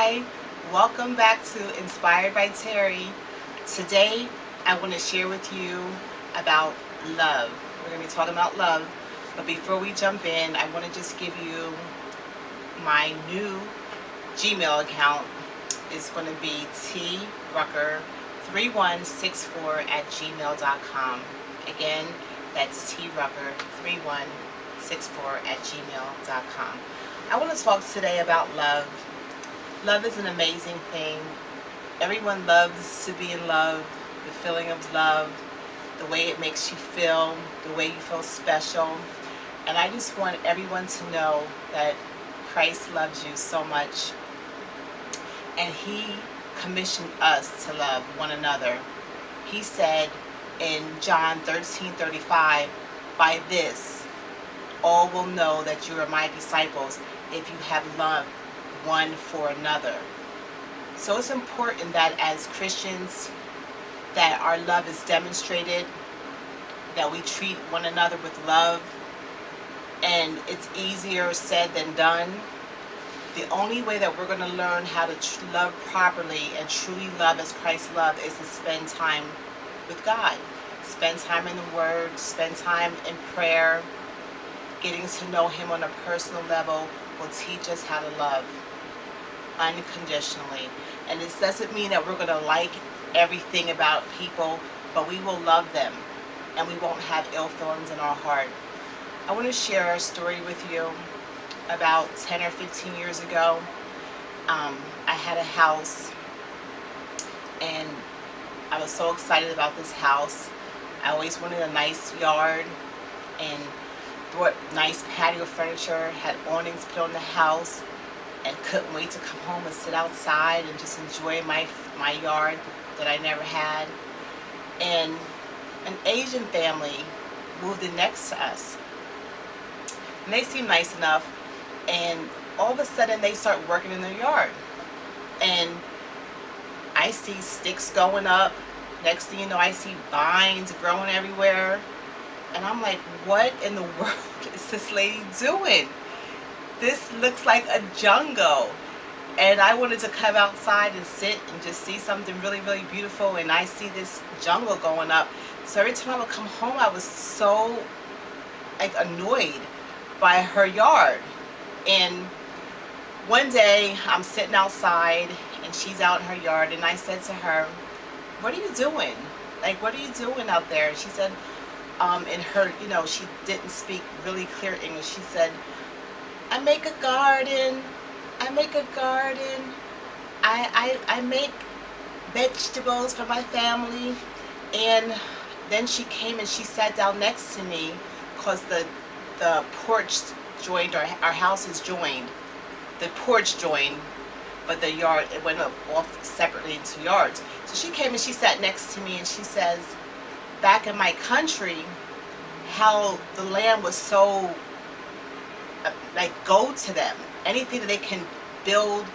Hi, welcome back to Inspired by Terry. Today, I want to share with you about love. We're going to be talking about love, but before we jump in, I want to just give you my new Gmail account. It's going to be trucker3164 at gmail.com. Again, that's trucker3164 at gmail.com. I want to talk today about love. Love is an amazing thing. Everyone loves to be in love, the feeling of love, the way it makes you feel, the way you feel special. And I just want everyone to know that Christ loves you so much. And He commissioned us to love one another. He said in John 13:35, "By this all will know that you are my disciples if you have love one for another." So it's important that as Christians that our love is demonstrated, that we treat one another with love, and it's easier said than done. The only way that we're going to learn how to love properly and truly love as Christ loved is to spend time with God. Spend time in the Word, spend time in prayer. Getting to know Him on a personal level will teach us how to love unconditionally. And this doesn't mean that we're going to like everything about people, but we will love them and we won't have ill feelings in our heart. I want to share a story with you. About 10 or 15 years ago, I had a house and I was so excited about this house. I always wanted a nice yard and bought nice patio furniture, had awnings put on the house, and couldn't wait to come home and sit outside and just enjoy my yard that I never had. And an Asian family moved in next to us. And they seemed nice enough, and all of a sudden they start working in their yard. And I see sticks going up. Next thing you know, I see vines growing everywhere. And I'm like, what in the world is this lady doing? This looks like a jungle. And I wanted to come outside and sit and just see something really, really beautiful. And I see this jungle going up. So every time I would come home, I was so annoyed by her yard. And one day I'm sitting outside and she's out in her yard, and I said to her, "What are you doing? What are you doing out there?" And she said, in her, she didn't speak really clear English. She said, "I make a garden. I make a garden. I make vegetables for my family." And then she came and she sat down next to me, because the porch joined, our house is joined. The porch joined, but the yard, it went off separately into yards. So she came and she sat next to me and she says, "Back in my country, how the land was so go to them. Anything that they can build,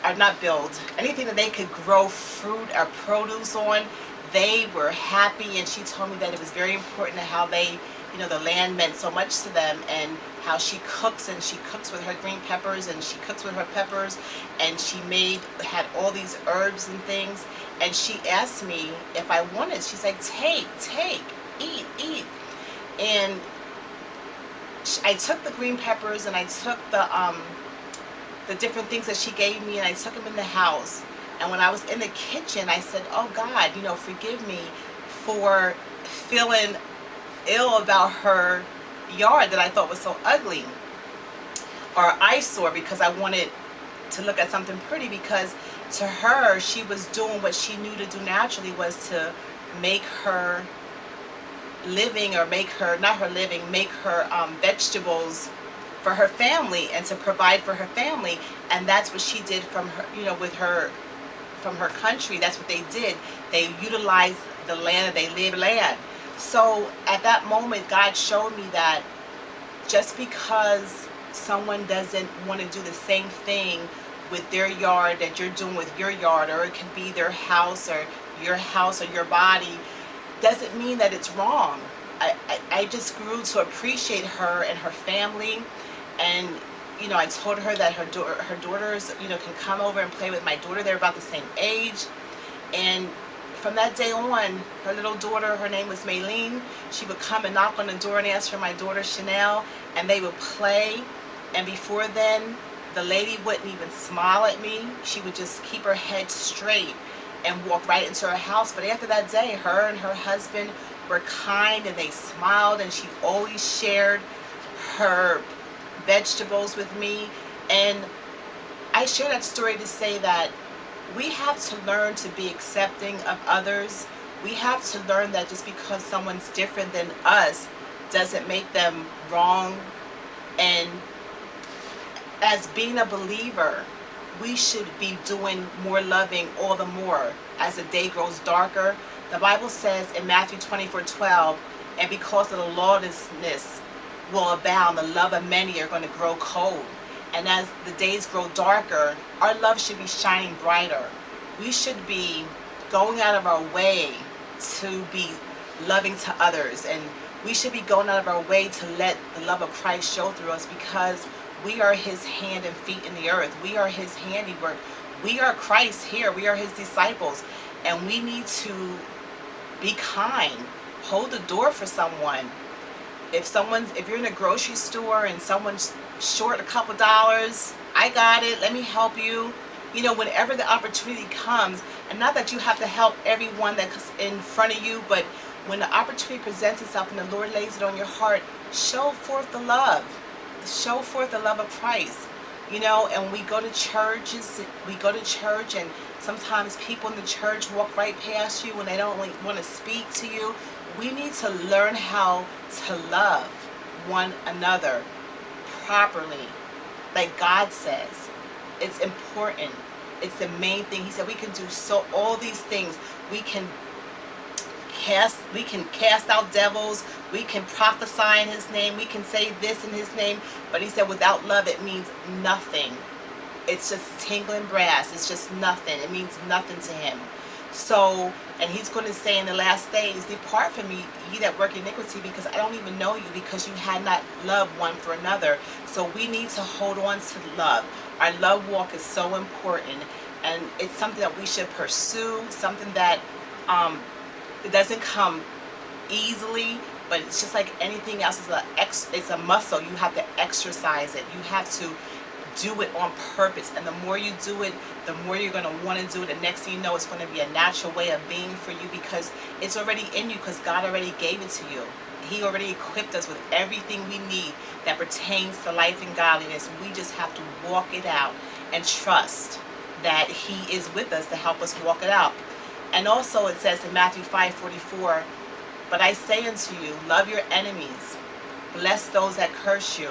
or not build, anything that they could grow fruit or produce on, they were happy." And she told me that it was very important how they, the land meant so much to them, and how she cooks, and she cooks with her green peppers, and she cooks with her peppers, and she had all these herbs and things. And she asked me if I wanted. She's like, take, eat. And I took the green peppers and I took the different things that she gave me, and I took them in the house. And when I was in the kitchen, I said, "Oh God, forgive me for feeling ill about her yard that I thought was so ugly, or eyesore, because I wanted to look at something pretty." Because to her, she was doing what she knew to do naturally, was to make her living, or make her, not her living, make her vegetables for her family, and to provide for her family. And that's what she did from her, with her, from her country. That's what they did. They utilized the land that they live land. So at that moment, God showed me that just because someone doesn't want to do the same thing with their yard that you're doing with your yard, or it could be their house or your body, doesn't mean that it's wrong. I just grew to appreciate her and her family, and I told her that her daughters, can come over and play with my daughter. They're about the same age. And from that day on, her little daughter, her name was Maylene, she would come and knock on the door and ask for my daughter Chanel, and they would play. And before then, the lady wouldn't even smile at me. She would just keep her head straight and walk right into her house. But after that day, her and her husband were kind, and they smiled, and she always shared her vegetables with me. And I share that story to say that we have to learn to be accepting of others. We have to learn that just because someone's different than us doesn't make them wrong. And as being a believer, we should be doing more loving all the more as the day grows darker. The Bible says in Matthew 24:12, and because of the lawlessness will abound, the love of many are going to grow cold. And as the days grow darker, our love should be shining brighter. We should be going out of our way to be loving to others. And we should be going out of our way to let the love of Christ show through us, because we are his hand and feet in the earth. We are his handiwork. We are Christ here. We are his disciples. And we need to be kind. Hold the door for someone. If you're in a grocery store and someone's short a couple dollars, I got it, let me help you. Whenever the opportunity comes, and not that you have to help everyone that's in front of you, but when the opportunity presents itself and the Lord lays it on your heart, show forth the love. Show forth the love of Christ. And we go to church and sometimes people in the church walk right past you when they don't want to speak to you. We need to learn how to love one another properly, like God says. It's important. It's the main thing. He said we can do all these things. We can cast out devils. We can prophesy in his name. We can say this in his name. But he said without love it means nothing. It's just tingling brass. It's just nothing. It means nothing to him. So, and he's going to say in the last days, depart from me, ye that work iniquity, because I don't even know you, because you had not love one for another. So we need to hold on to love. Our love walk is so important, and it's something that we should pursue, something that it doesn't come easily, but it's just like anything else. It's a muscle. You have to exercise it. You have to do it on purpose, and the more you do it, the more you're going to want to do it. The next thing you know, it's going to be a natural way of being for you, because it's already in you, because God already gave it to you. He already equipped us with everything we need that pertains to life and godliness. We just have to walk it out and trust that he is with us to help us walk it out. And also it says in Matthew 5:44, but I say unto you, love your enemies, bless those that curse you,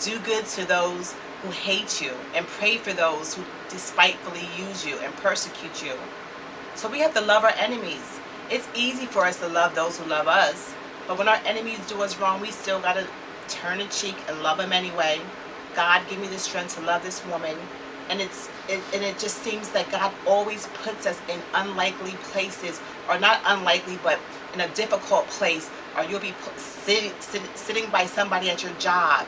do good to those who hate you, and pray for those who despitefully use you and persecute you. So we have to love our enemies. It's easy for us to love those who love us, but when our enemies do us wrong, we still got to turn a cheek and love them anyway. God, give me the strength to love this woman. And it just seems that God always puts us in unlikely places, or not unlikely, but in a difficult place. Or you'll be sitting by somebody at your job.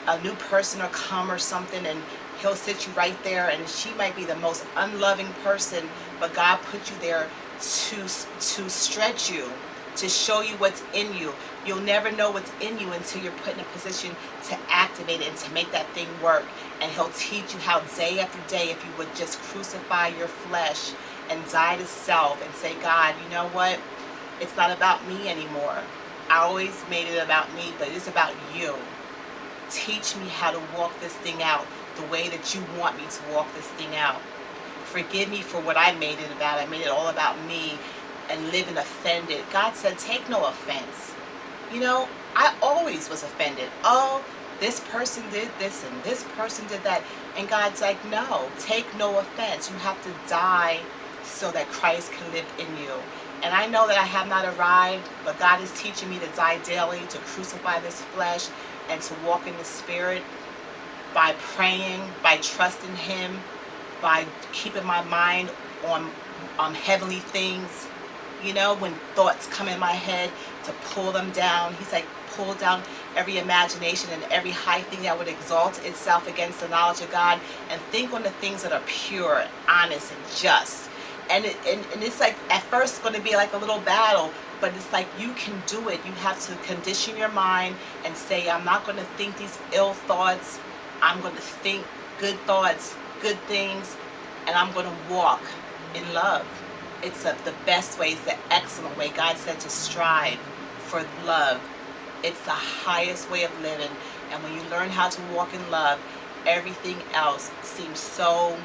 A new person will come or something, and he'll sit you right there, and she might be the most unloving person, but God put you there to stretch you, to show you what's in you. You'll never know what's in you until you're put in a position to activate it and to make that thing work. And he'll teach you how day after day, if you would just crucify your flesh and die to self and say, God, you know what? It's not about me anymore. I always made it about me, but it's about you. Teach me how to walk this thing out the way that you want me to walk this thing out. Forgive me for what I made it about. I made it all about me and living offended. God said, take no offense. I always was offended. Oh, this person did this and this person did that. And God's like, no, take no offense. You have to die so that Christ can live in you. And I know that I have not arrived, but God is teaching me to die daily, to crucify this flesh, and to walk in the Spirit by praying, by trusting him, by keeping my mind on heavenly things. When thoughts come in my head, to pull them down. He's like, pull down every imagination and every high thing that would exalt itself against the knowledge of God, and think on the things that are pure, honest, and just. And it's like at first it's going to be like a little battle, but it's like you can do it. You have to condition your mind and say, I'm not going to think these ill thoughts. I'm going to think good thoughts, good things, and I'm going to walk in love. It's the best way. It's the excellent way. God said to strive for love. It's the highest way of living. And when you learn how to walk in love, everything else seems so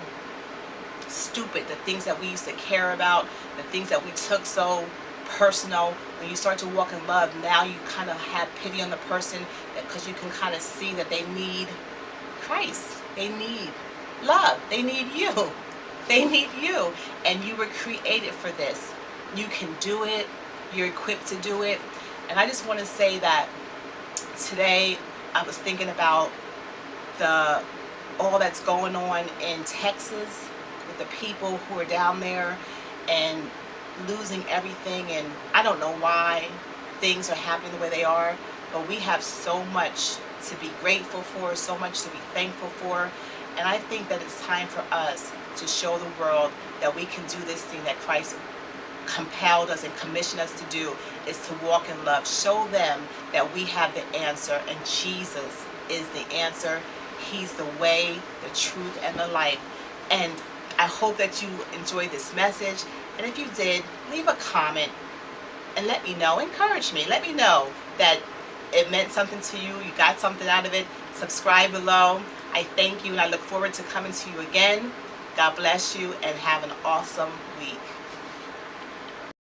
stupid. The things that we used to care about, the things that we took so personal, when you start to walk in love, now you kind of have pity on the person, because you can kind of see that they need Christ. They need love. They need you. They need you. And you were created for this. You can do it. You're equipped to do it. And I just want to say that today I was thinking about all that's going on in Texas with the people who are down there and losing everything. And I don't know why things are happening the way they are, but we have so much to be grateful for, so much to be thankful for. And I think that it's time for us to show the world that we can do this thing that Christ compelled us and commissioned us to do, is to walk in love. Show them that we have the answer, and Jesus is the answer. He's the way, the truth, and the life. And I hope that you enjoyed this message. And if you did, leave a comment and let me know. Encourage me. Let me know that it meant something to you. You got something out of it. Subscribe below. I thank you, and I look forward to coming to you again. God bless you, and have an awesome week.